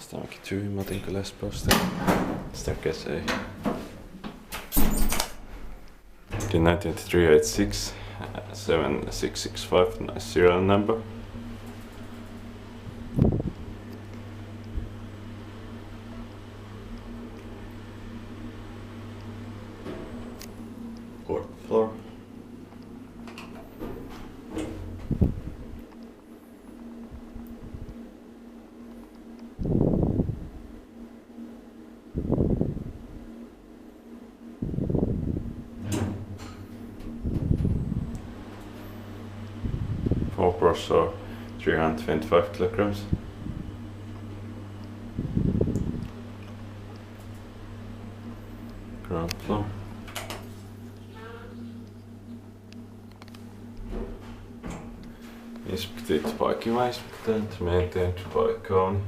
Kalastajanmäki 2, Matinkylä, Espoosta. Staircase A. The 1983-86 7665 nice serial number. Fourth floor. Also 325 kilograms. Ground floor. Inspected by Kone, inspected, maintained by Kone.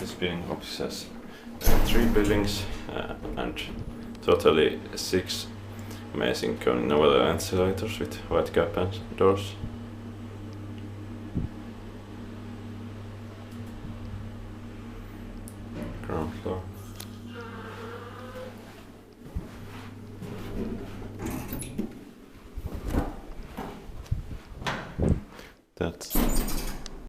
This building complex has 3 buildings and totally 6 amazing Kone novel ventilators with white cap and doors. Ground floor. That's